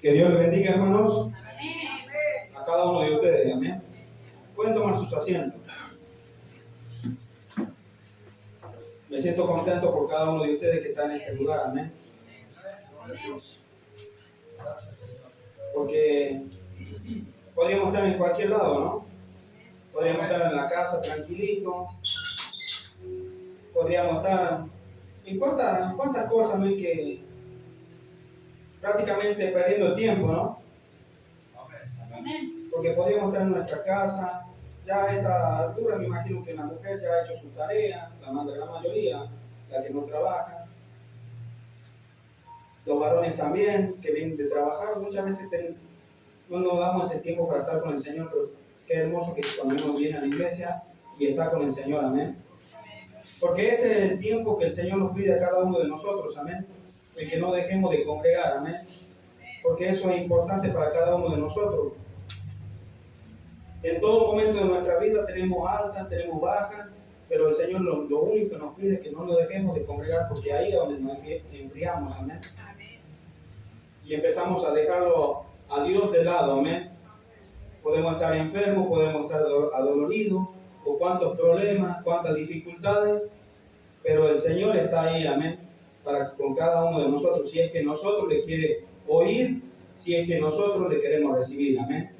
Que Dios les bendiga, hermanos, a cada uno de ustedes, amén. Pueden tomar sus asientos. Me siento contento por cada uno de ustedes que está en este lugar, amén. Porque podríamos estar en cualquier lado, ¿no? Podríamos estar en la casa tranquilito. Podríamos estar en cuántas cosas, amén, que prácticamente perdiendo el tiempo, ¿no? Porque podríamos estar en nuestra casa. Ya a esta altura me imagino que la mujer ya ha hecho su tarea, la mayoría, la que no trabaja. Los varones también, que vienen de trabajar, muchas veces no nos damos ese tiempo para estar con el Señor, pero qué hermoso que cuando uno viene a la iglesia y está con el Señor, amén. Porque ese es el tiempo que el Señor nos pide a cada uno de nosotros, amén. El que no dejemos de congregar, amén. Porque eso es importante para cada uno de nosotros. En todo momento de nuestra vida tenemos altas, tenemos bajas, pero el Señor lo único que nos pide es que no nos dejemos de congregar, porque ahí es donde nos enfriamos, amén. Y empezamos a dejarlo a Dios de lado, amén. Podemos estar enfermos, podemos estar adoloridos, o cuántos problemas, cuántas dificultades, pero el Señor está ahí, amén, con cada uno de nosotros, si es que nosotros le quiere oír, si es que nosotros le queremos recibir, amén.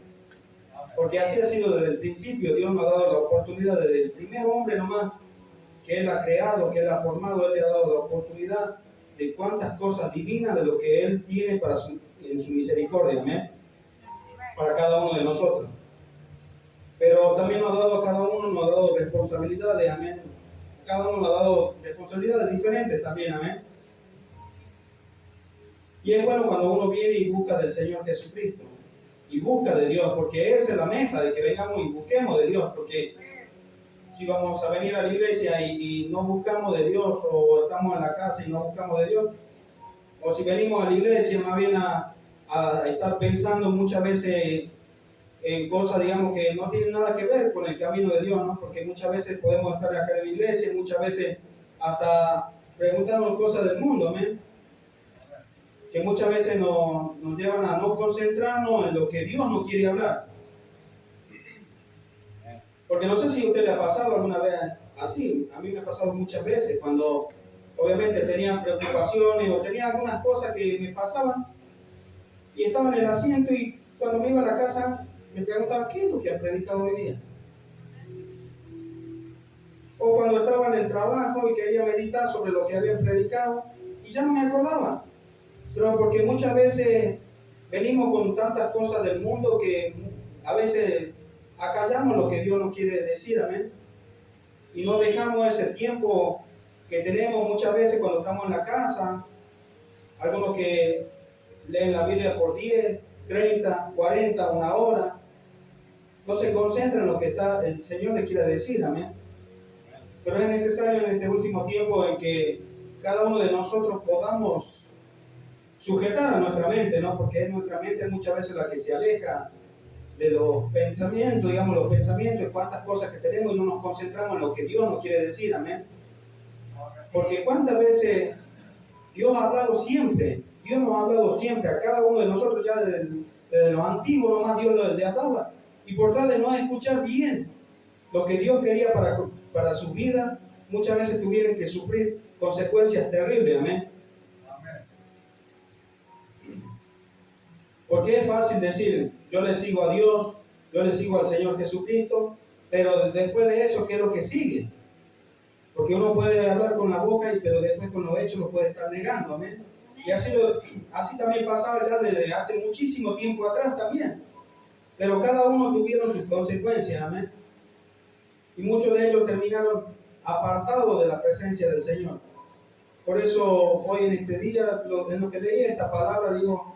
Porque así ha sido desde el principio. Dios nos ha dado la oportunidad, desde el primer hombre nomás que Él ha creado, que Él ha formado, Él le ha dado la oportunidad de cuántas cosas divinas de lo que Él tiene en su misericordia, amén, para cada uno de nosotros. Pero también nos ha dado a cada uno, nos ha dado responsabilidades, amén. Cada uno nos ha dado responsabilidades diferentes también, amén. Y es bueno cuando uno viene y busca del Señor Jesucristo, y busca de Dios, porque esa es la meta, de que vengamos y busquemos de Dios. Porque si vamos a venir a la iglesia y no buscamos de Dios, o estamos en la casa y no buscamos de Dios, o si venimos a la iglesia más bien a estar pensando muchas veces en cosas, digamos, que no tienen nada que ver con el camino de Dios, ¿no? Porque muchas veces podemos estar acá en la iglesia, muchas veces hasta preguntarnos cosas del mundo, amén, que muchas veces nos llevan a no concentrarnos en lo que Dios nos quiere hablar. Porque no sé si a usted le ha pasado alguna vez así. A mí me ha pasado muchas veces cuando obviamente tenía preocupaciones o tenía algunas cosas que me pasaban y estaba en el asiento, y cuando me iba a la casa me preguntaba qué es lo que ha predicado hoy día. O cuando estaba en el trabajo y quería meditar sobre lo que había predicado y ya no me acordaba. Pero porque muchas veces venimos con tantas cosas del mundo que a veces acallamos lo que Dios nos quiere decir, amén. Y no dejamos ese tiempo que tenemos muchas veces cuando estamos en la casa. Algunos que leen la Biblia por 10, 30, 40, una hora. No se concentran en lo que el Señor le quiere decir, amén. Pero es necesario en este último tiempo en que cada uno de nosotros podamos sujetar a nuestra mente, ¿no? Porque es nuestra mente muchas veces la que se aleja de los pensamientos, digamos, los pensamientos, cuántas cosas que tenemos, y no nos concentramos en lo que Dios nos quiere decir, amén. Porque cuántas veces Dios ha hablado siempre, Dios nos ha hablado siempre, a cada uno de nosotros, ya desde los antiguos nomás Dios le hablaba, y por tal de no escuchar bien lo que Dios quería para su vida, muchas veces tuvieron que sufrir consecuencias terribles, amén. Porque es fácil decir, yo le sigo a Dios, yo le sigo al Señor Jesucristo, pero después de eso, ¿qué es lo que sigue? Porque uno puede hablar con la boca, pero después con los hechos lo puede estar negando, amén. Y así también pasaba ya desde hace muchísimo tiempo atrás también. Pero cada uno tuvieron sus consecuencias, amén. Y muchos de ellos terminaron apartados de la presencia del Señor. Por eso hoy en este día, en lo que leí esta palabra, digo,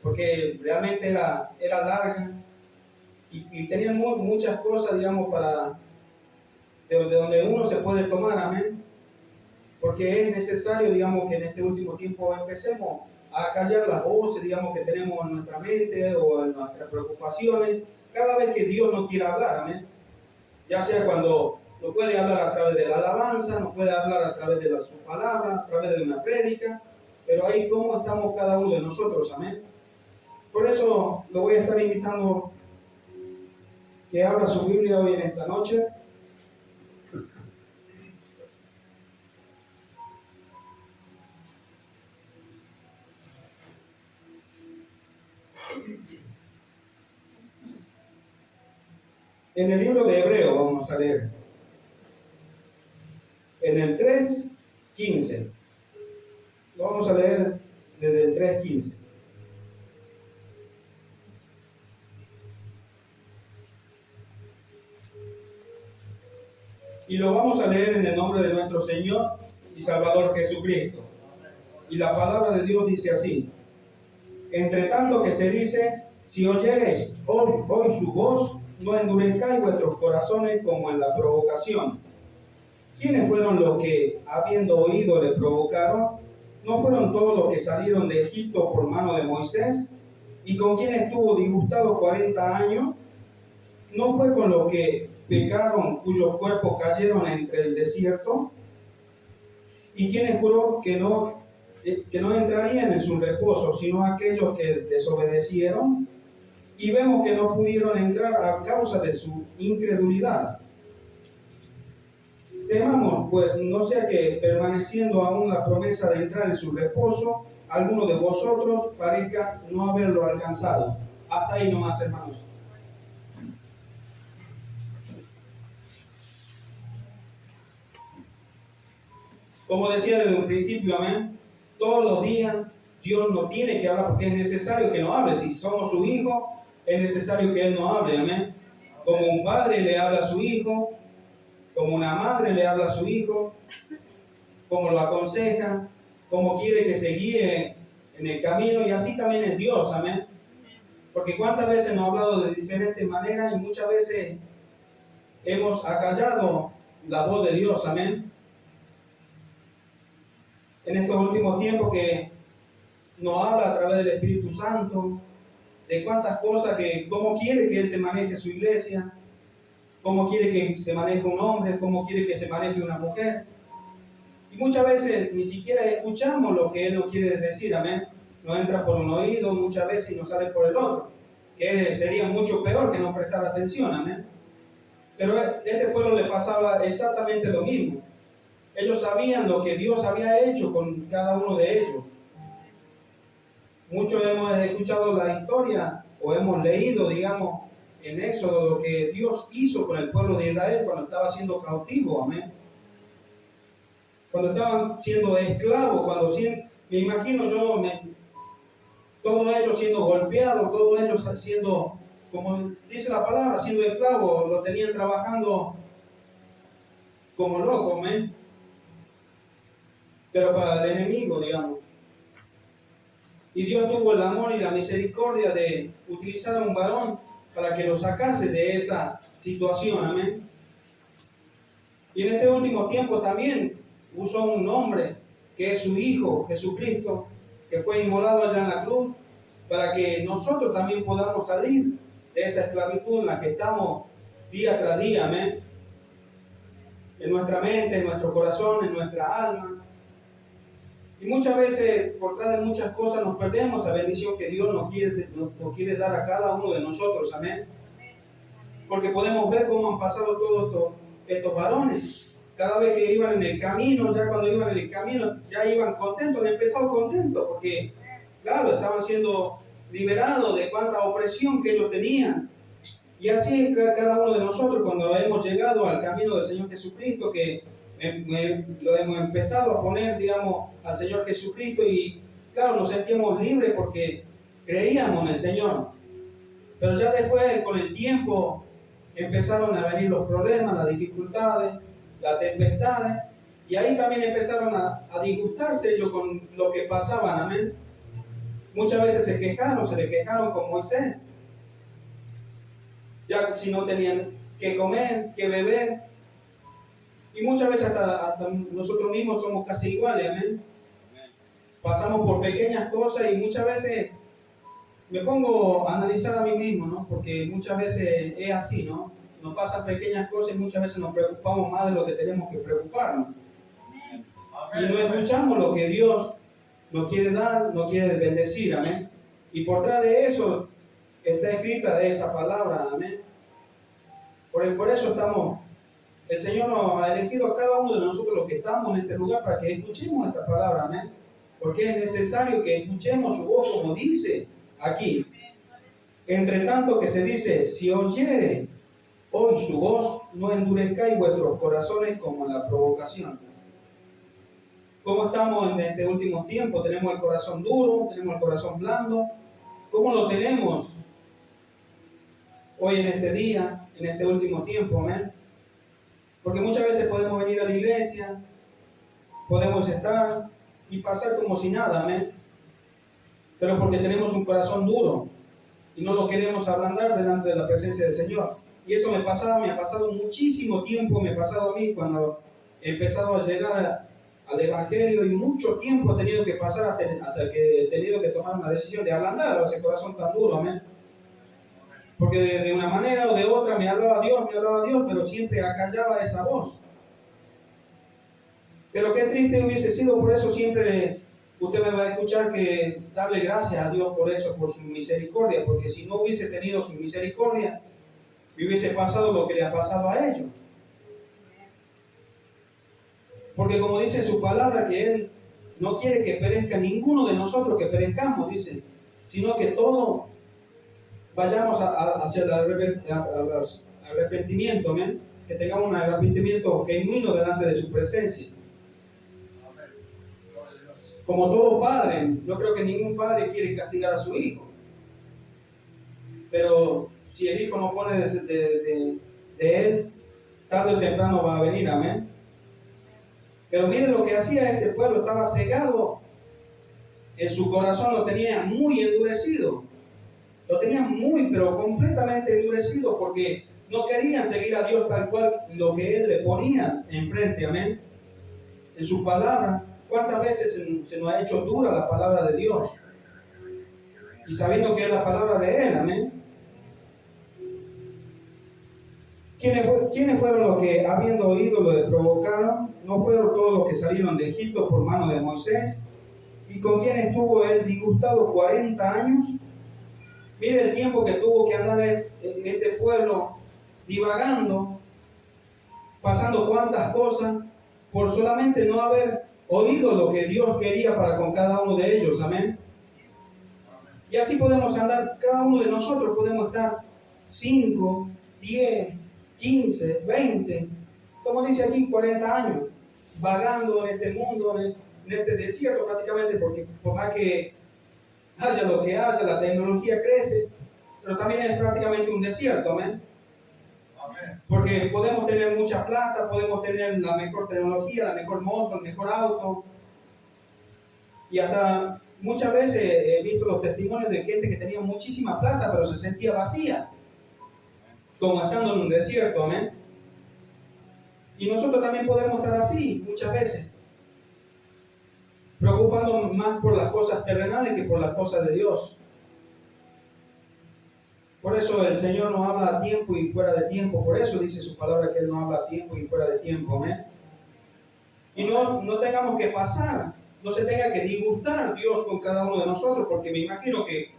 porque realmente era larga y tenían muchas cosas, digamos, de donde uno se puede tomar, amén. Porque es necesario, digamos, que en este último tiempo empecemos a callar las voces, digamos, que tenemos en nuestra mente o en nuestras preocupaciones, cada vez que Dios nos quiera hablar, amén. Ya sea cuando nos puede hablar a través de la alabanza, nos puede hablar a través de su palabra, a través de una prédica, pero ahí cómo estamos cada uno de nosotros, amén. Por eso lo voy a estar invitando que abra su Biblia hoy en esta noche. En el libro de Hebreo vamos a leer. En el 3:15. Lo vamos a leer desde el 3:15. Y lo vamos a leer en el nombre de nuestro Señor y Salvador Jesucristo. Y la palabra de Dios dice así: entre tanto que se dice, si oyereis hoy su voz, no endurezcáis vuestros corazones como en la provocación. ¿Quiénes fueron los que, habiendo oído, le provocaron? ¿No fueron todos los que salieron de Egipto por mano de Moisés? ¿Y con quién estuvo disgustado 40 años? ¿No fue con los que pecaron, cuyos cuerpos cayeron entre el desierto? ¿Y quiénes juró que no entrarían en su reposo, sino aquellos que desobedecieron? Y vemos que no pudieron entrar a causa de su incredulidad. Temamos, pues, no sea que, permaneciendo aún la promesa de entrar en su reposo, alguno de vosotros parezca no haberlo alcanzado. Hasta ahí nomás, hermanos. Como decía desde un principio, amén, todos los días Dios nos tiene que hablar porque es necesario que nos hable. Si somos su hijo, es necesario que Él nos hable, amén. Como un padre le habla a su hijo, como una madre le habla a su hijo, como lo aconseja, como quiere que se guíe en el camino, y así también es Dios, amén. Porque cuántas veces nos ha hablado de diferentes maneras y muchas veces hemos acallado la voz de Dios, amén. En estos últimos tiempos que nos habla a través del Espíritu Santo, de cuántas cosas, cómo quiere que Él se maneje su iglesia, cómo quiere que se maneje un hombre, cómo quiere que se maneje una mujer. Y muchas veces ni siquiera escuchamos lo que Él nos quiere decir, amén. Nos entra por un oído muchas veces y nos sale por el otro, que sería mucho peor que no prestar atención, amén. Pero a este pueblo le pasaba exactamente lo mismo. Ellos sabían lo que Dios había hecho con cada uno de ellos. Muchos hemos escuchado la historia o hemos leído, digamos, en Éxodo lo que Dios hizo con el pueblo de Israel cuando estaba siendo cautivo, amén. Cuando estaban siendo esclavos, me imagino yo, todos ellos siendo golpeados, todos ellos siendo, como dice la palabra, siendo esclavos, lo tenían trabajando como locos, amén. Pero para el enemigo, digamos. Y Dios tuvo el amor y la misericordia de utilizar a un varón para que lo sacase de esa situación, amén. Y en este último tiempo también usó un hombre que es su Hijo, Jesucristo, que fue inmolado allá en la cruz, para que nosotros también podamos salir de esa esclavitud en la que estamos día tras día, amén. En nuestra mente, en nuestro corazón, en nuestra alma. Y muchas veces, por detrás de muchas cosas, nos perdemos esa bendición que Dios nos quiere dar a cada uno de nosotros, amén. Porque podemos ver cómo han pasado todos estos varones. Cada vez que iban en el camino, ya cuando iban en el camino, ya iban contentos, han empezado contentos, porque, claro, estaban siendo liberados de cuánta opresión que ellos tenían. Y así es cada uno de nosotros cuando hemos llegado al camino del Señor Jesucristo, que lo hemos empezado a poner, digamos, al Señor Jesucristo, y claro, nos sentimos libres porque creíamos en el Señor. Pero ya después, con el tiempo, empezaron a venir los problemas, las dificultades, las tempestades, y ahí también empezaron a disgustarse ellos con lo que pasaban, amén. Muchas veces se le quejaron con Moisés, ya si no tenían que comer, que beber. Y muchas veces hasta nosotros mismos somos casi iguales, amén. pasamos por pequeñas cosas y muchas veces me pongo a analizar a mí mismo, ¿no? Porque muchas veces es así, ¿no? Nos pasan pequeñas cosas y muchas veces nos preocupamos más de lo que tenemos que preocuparnos. Y no escuchamos lo que Dios nos quiere dar, nos quiere bendecir, amén. Y por detrás de eso está escrita esa palabra, amén. Por eso el Señor nos ha elegido a cada uno de nosotros los que estamos en este lugar para que escuchemos esta palabra, amén. Porque es necesario que escuchemos su voz como dice aquí. Entre tanto que se dice, si oyere hoy su voz, no endurezcáis vuestros corazones como en la provocación. ¿Cómo estamos en este último tiempo? ¿Tenemos el corazón duro? ¿Tenemos el corazón blando? ¿Cómo lo tenemos hoy en este día, en este último tiempo? Amén. Porque muchas veces podemos venir a la iglesia, podemos estar y pasar como si nada, amén. Pero porque tenemos un corazón duro y no lo queremos ablandar delante de la presencia del Señor. Y eso me ha pasado muchísimo tiempo, me ha pasado a mí cuando he empezado a llegar al Evangelio, y mucho tiempo he tenido que pasar hasta que he tenido que tomar una decisión de ablandar ese corazón tan duro, amén. Porque de una manera o de otra me hablaba Dios, pero siempre acallaba esa voz. Pero qué triste hubiese sido, por eso siempre usted me va a escuchar que darle gracias a Dios por eso, por su misericordia, porque si no hubiese tenido su misericordia, me hubiese pasado lo que le ha pasado a ellos. Porque como dice su palabra, que Él no quiere que perezca ninguno de nosotros, que perezcamos, dice, sino que todos vayamos hacia el arrepentimiento, ¿eh? Que tengamos un arrepentimiento genuino delante de su presencia. Como todo padre, yo creo que ningún padre quiere castigar a su hijo. Pero si el hijo no pone de él, tarde o temprano va a venir, amén. Pero miren lo que hacía este pueblo, estaba cegado, en su corazón lo tenía muy endurecido. Lo tenían pero completamente endurecido, porque no querían seguir a Dios tal cual lo que Él le ponía enfrente, amén. En su palabra, ¿cuántas veces se nos ha hecho dura la palabra de Dios? Y sabiendo que es la palabra de Él, amén. ¿Quiénes fueron los que, habiendo oído, lo provocaron? ¿No fueron todos los que salieron de Egipto por mano de Moisés? ¿Y con quién estuvo él disgustado 40 años? Mire el tiempo que tuvo que andar este pueblo divagando, pasando cuantas cosas, por solamente no haber oído lo que Dios quería para con cada uno de ellos, amén. Y así podemos andar, cada uno de nosotros podemos estar 5, 10, 15, 20, como dice aquí, 40 años, vagando en este mundo, en este desierto prácticamente, porque por más que haya lo que haya, la tecnología crece, pero también es prácticamente un desierto, amén. Porque podemos tener mucha plata, podemos tener la mejor tecnología, la mejor moto, el mejor auto, y hasta muchas veces he visto los testimonios de gente que tenía muchísima plata, pero se sentía vacía, como estando en un desierto, amén. Y nosotros también podemos estar así muchas veces, preocupándonos más por las cosas terrenales que por las cosas de Dios. Por eso el Señor nos habla a tiempo y fuera de tiempo. Por eso dice su palabra que Él nos habla a tiempo y fuera de tiempo, amén. Y no tengamos que pasar, no se tenga que disgustar Dios con cada uno de nosotros, porque me imagino que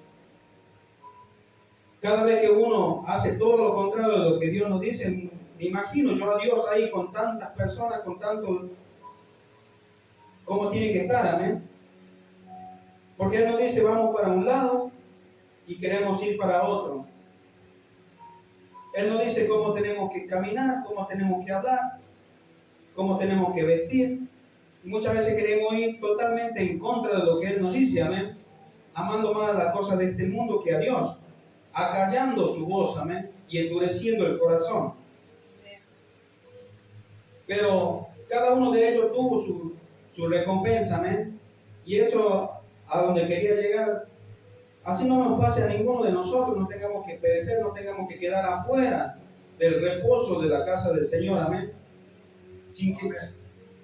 cada vez que uno hace todo lo contrario de lo que Dios nos dice, me imagino yo a Dios ahí con tantas personas, con tanto, ¿cómo tiene que estar, amén? Porque Él nos dice, vamos para un lado y queremos ir para otro. Él nos dice cómo tenemos que caminar, cómo tenemos que hablar, cómo tenemos que vestir. Y muchas veces queremos ir totalmente en contra de lo que Él nos dice, amén. Amando más las cosas de este mundo que a Dios, acallando su voz, amén, y endureciendo el corazón. Pero cada uno de ellos tuvo su recompensa, amén. Y eso a donde quería llegar. Así no nos pase a ninguno de nosotros, no tengamos que perecer, no tengamos que quedar afuera del reposo de la casa del Señor, amén. Sin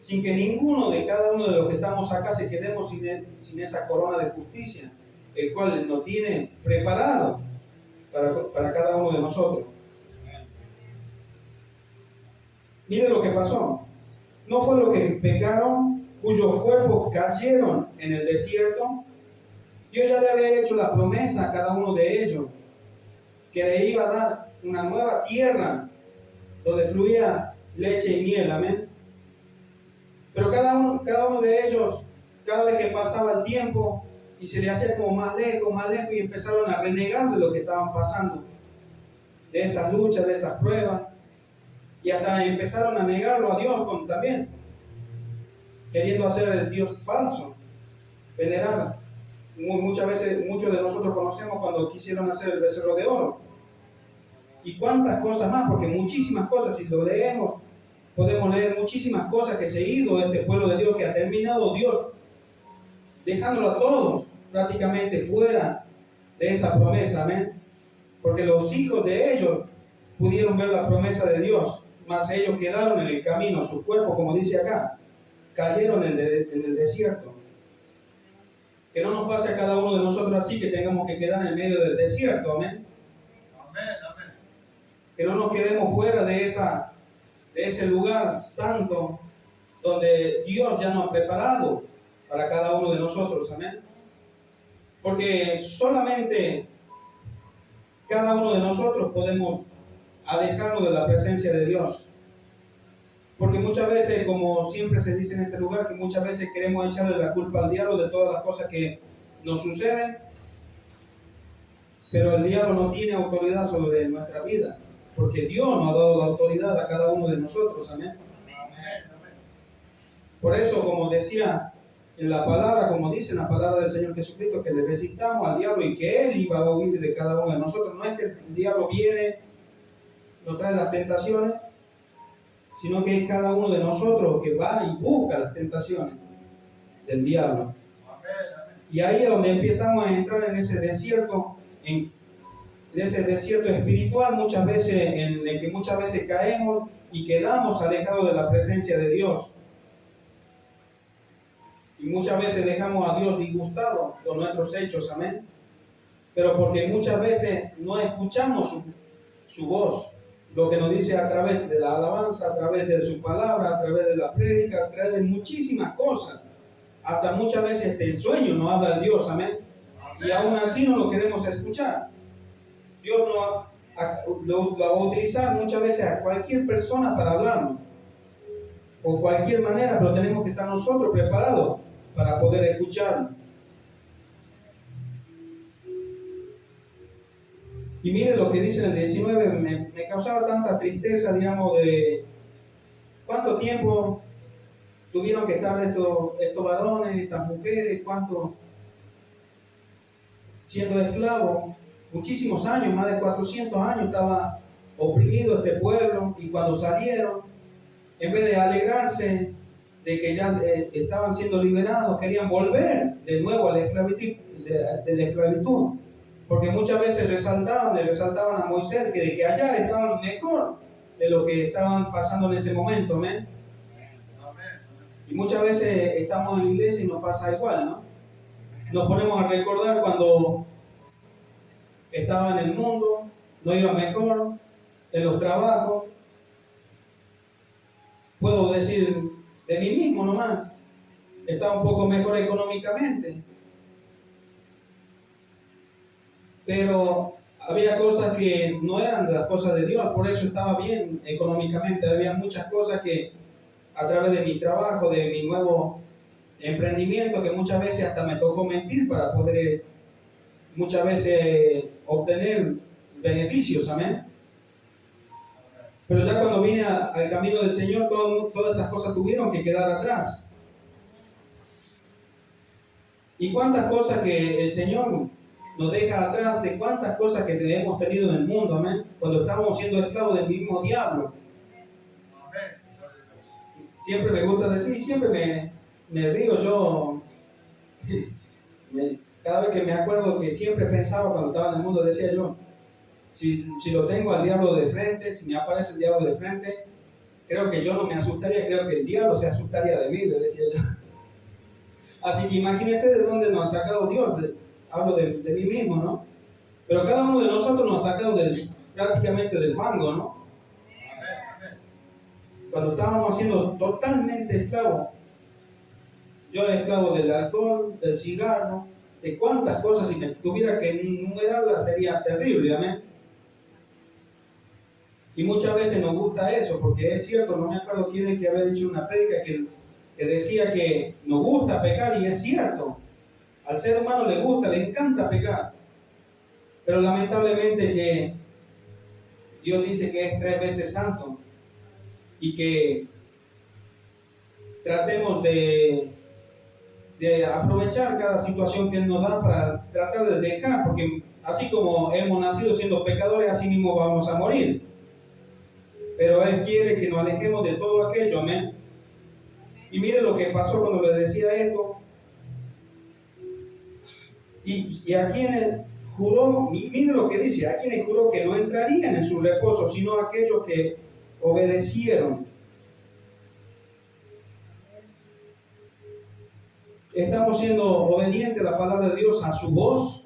sin que ninguno de cada uno de los que estamos acá se quedemos sin esa corona de justicia, el cual nos tiene preparado para cada uno de nosotros. Mire lo que pasó. No fue lo que pecaron, cuyos cuerpos cayeron en el desierto. Dios ya le había hecho la promesa a cada uno de ellos, que le iba a dar una nueva tierra donde fluía leche y miel, amén. Pero cada uno de ellos, cada vez que pasaba el tiempo y se le hacía como más lejos, y empezaron a renegar de lo que estaban pasando, de esas luchas, de esas pruebas, y hasta empezaron a negarlo a Dios también, queriendo hacer el Dios falso, venerarlo. Muchas veces, muchos de nosotros conocemos cuando quisieron hacer el becerro de oro. Y cuántas cosas más, porque muchísimas cosas, si lo leemos, podemos leer muchísimas cosas que se ha ido este pueblo de Dios, que ha terminado Dios dejándolo a todos prácticamente fuera de esa promesa, amén. Porque los hijos de ellos pudieron ver la promesa de Dios, mas ellos quedaron en el camino, sus cuerpos, como dice acá, cayeron en el desierto. Que no nos pase a cada uno de nosotros así, que tengamos que quedar en el medio del desierto, amén. Amén. Que no nos quedemos fuera de ese lugar santo donde Dios ya nos ha preparado para cada uno de nosotros, amén. Porque solamente cada uno de nosotros podemos alejarnos de la presencia de Dios. Porque muchas veces, como siempre se dice en este lugar, que muchas veces queremos echarle la culpa al diablo de todas las cosas que nos suceden, pero el diablo no tiene autoridad sobre nuestra vida, porque Dios nos ha dado la autoridad a cada uno de nosotros, amén. Por eso, como decía en la palabra, como dice en la palabra del Señor Jesucristo, que le resistamos al diablo y que Él iba a huir de cada uno de nosotros. No es que el diablo viene, nos trae las tentaciones, sino que es cada uno de nosotros que va y busca las tentaciones del diablo. Y ahí es donde empezamos a entrar en ese desierto, en ese desierto espiritual, muchas veces, en el que muchas veces caemos y quedamos alejados de la presencia de Dios. Y muchas veces dejamos a Dios disgustado con nuestros hechos, amén. Pero porque muchas veces no escuchamos su voz, lo que nos dice a través de la alabanza, a través de su palabra, a través de la prédica, a través de muchísimas cosas. Hasta muchas veces en sueño nos habla Dios, amén. Y aún así no lo queremos escuchar. Dios lo va a utilizar muchas veces a cualquier persona para hablarnos, o cualquier manera, pero tenemos que estar nosotros preparados para poder escucharlo. Y mire lo que dice en el 19, me causaba tanta tristeza, digamos, de cuánto tiempo tuvieron que estar estos varones, estas mujeres, cuánto siendo esclavos, muchísimos años, más de 400 años estaba oprimido este pueblo, y cuando salieron, en vez de alegrarse de que ya estaban siendo liberados, querían volver de nuevo a la esclavitud, de la esclavitud. Porque muchas veces le resaltaban a Moisés que de que allá estaban mejor de lo que estaban pasando en ese momento, ¿amén? Y muchas veces estamos en la iglesia y nos pasa igual, ¿no? Nos ponemos a recordar cuando estaba en el mundo, no iba mejor, en los trabajos. Puedo decir de mí mismo nomás, estaba un poco mejor económicamente. Pero había cosas que no eran las cosas de Dios, por eso estaba bien económicamente. Había muchas cosas que a través de mi trabajo, de mi nuevo emprendimiento, que muchas veces hasta me tocó mentir para poder muchas veces obtener beneficios, amén. Pero ya cuando vine al camino del Señor, todas esas cosas tuvieron que quedar atrás. Y cuántas cosas que el Señor nos deja atrás, de cuántas cosas que hemos tenido en el mundo, amén, cuando estábamos siendo esclavos del mismo diablo. Siempre me gusta decir, siempre me río yo. Cada vez que me acuerdo que siempre pensaba cuando estaba en el mundo, decía yo, si lo tengo al diablo de frente, si me aparece el diablo de frente, creo que yo no me asustaría, creo que el diablo se asustaría de mí, le decía yo. Así que imagínense de dónde nos ha sacado Dios, hablo de mí mismo, ¿no? Pero cada uno de nosotros nos ha sacado prácticamente del fango, ¿no? Cuando estábamos siendo totalmente esclavos. Yo era esclavo del alcohol, del cigarro, de cuántas cosas, si me tuviera que enumerarlas sería terrible, amén. Y muchas veces nos gusta eso, porque es cierto, no me acuerdo quién es que había dicho una prédica que decía que nos gusta pecar, y es cierto. Al ser humano le gusta, le encanta pecar. Pero lamentablemente que Dios dice que es 3 veces santo y que tratemos de aprovechar cada situación que Él nos da para tratar de dejar, porque así como hemos nacido siendo pecadores, así mismo vamos a morir. Pero Él quiere que nos alejemos de todo aquello, amén. Y mire lo que pasó cuando le decía esto. Y a quienes juró, mire lo que dice, a quienes juró que no entrarían en su reposo, sino a aquellos que obedecieron. ¿Estamos siendo obedientes a la palabra de Dios, a su voz,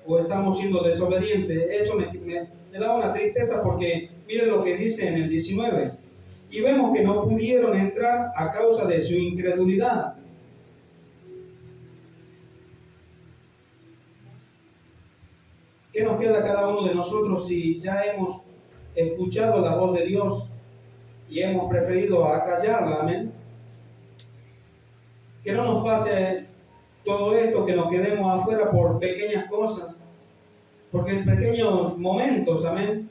o estamos siendo desobedientes? Eso me da una tristeza, porque miren lo que dice en el 19. Y vemos que no pudieron entrar a causa de su incredulidad. ¿Qué nos queda a cada uno de nosotros si ya hemos escuchado la voz de Dios y hemos preferido acallarla? Amén. Que no nos pase todo esto, que nos quedemos afuera por pequeñas cosas, porque en pequeños momentos, amén.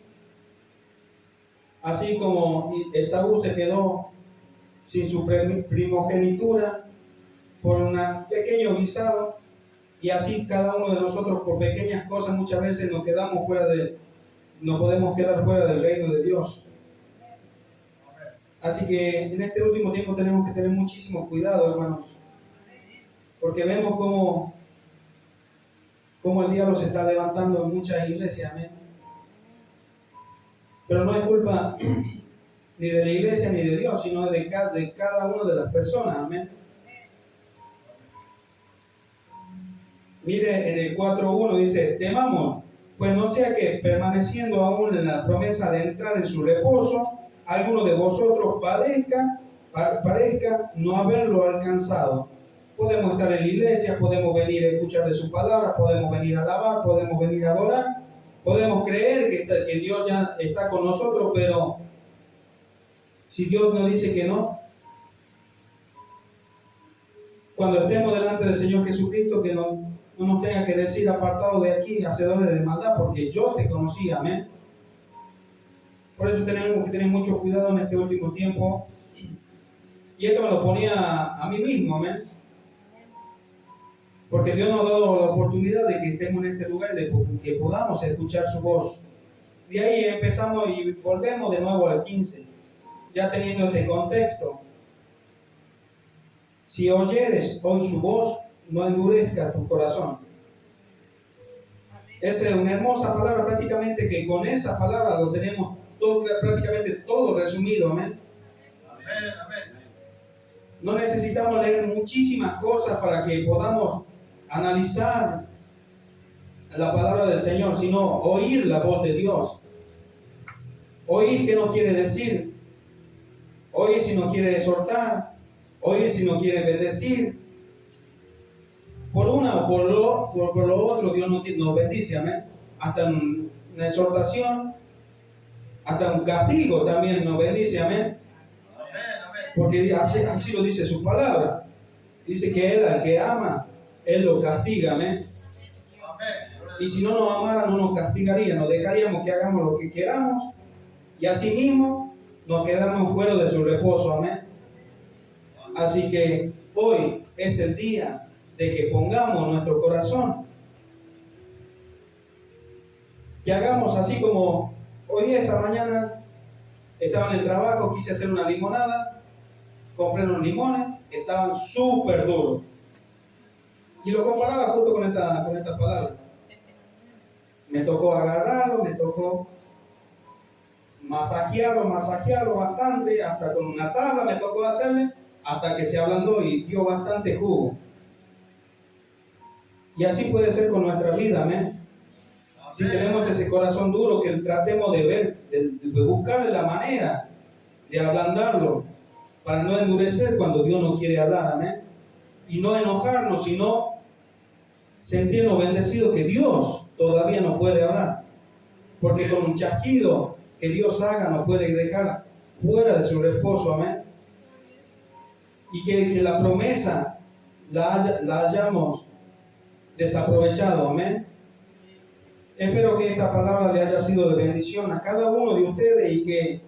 Así como Esaú se quedó sin su primogenitura por un pequeño guisado, y así cada uno de nosotros por pequeñas cosas muchas veces nos podemos quedar fuera del reino de Dios. Así que en este último tiempo tenemos que tener muchísimo cuidado, hermanos, porque vemos cómo el diablo se está levantando en muchas iglesias, amén. Pero no es culpa ni de la iglesia ni de Dios, sino de cada una de las personas, amén. Mire, en el 4.1 dice: temamos, pues no sea que permaneciendo aún en la promesa de entrar en su reposo, alguno de vosotros parezca no haberlo alcanzado. Podemos estar en la iglesia, podemos venir a escuchar de su palabra, podemos venir a alabar, podemos venir a adorar, podemos creer que Dios ya está con nosotros, pero si Dios nos dice que no, cuando estemos delante del Señor Jesucristo, que no nos tenga que decir: apartado de aquí, hacedores de maldad, porque yo te conocí, amén. Por eso tenemos que tener mucho cuidado en este último tiempo. Y esto me lo ponía a mí mismo, amén. Porque Dios nos ha dado la oportunidad de que estemos en este lugar y de que podamos escuchar su voz. De ahí empezamos y volvemos de nuevo al 15, ya teniendo este contexto. Si oyeres hoy su voz, no endurezca tu corazón. Esa es una hermosa palabra, prácticamente que con esa palabra lo tenemos prácticamente todo resumido, amén. Amén, amén. No necesitamos leer muchísimas cosas para que podamos analizar la palabra del Señor, sino oír la voz de Dios. Oír qué nos quiere decir, oír si nos quiere exhortar, oír si nos quiere bendecir. Por una o por lo otro, Dios nos bendice, amén. Hasta una exhortación, hasta un castigo también nos bendice, amén. Porque así lo dice su palabra. Dice que Él, al que ama, Él lo castiga, amén. Y si no nos amara, no nos castigaría, nos dejaríamos que hagamos lo que queramos, y así mismo nos quedamos fuera de su reposo, amén. Así que hoy es el día de que pongamos nuestro corazón, que hagamos así como hoy día, esta mañana, estaba en el trabajo, quise hacer una limonada, compré unos limones, estaban súper duros, y lo comparaba justo con esta palabra. Me tocó agarrarlo, me tocó masajearlo bastante, hasta con una tabla me tocó hacerle, hasta que se ablandó y dio bastante jugo. Y así puede ser con nuestra vida, amén. Si tenemos ese corazón duro, que tratemos de ver, de buscarle la manera de ablandarlo, para no endurecer cuando Dios no quiere hablar, amén. Y no enojarnos, sino sentirnos bendecidos que Dios todavía no puede hablar. Porque con un chasquido que Dios haga nos puede dejar fuera de su reposo, amén. Y que la promesa la hayamos desaprovechado, amén. Espero que esta palabra le haya sido de bendición a cada uno de ustedes y que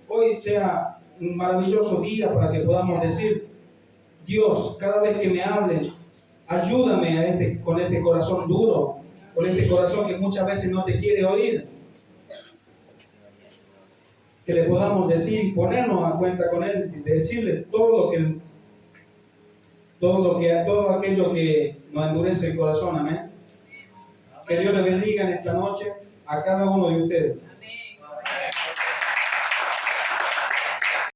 hoy sea un maravilloso día para que podamos decir: Dios, cada vez que me hablen, ayúdame con este corazón duro, con este corazón que muchas veces no te quiere oír. Que le podamos decir, ponernos a cuenta con Él y decirle todo aquello que nos endurece el corazón, amén. Que Dios le bendiga en esta noche a cada uno de ustedes.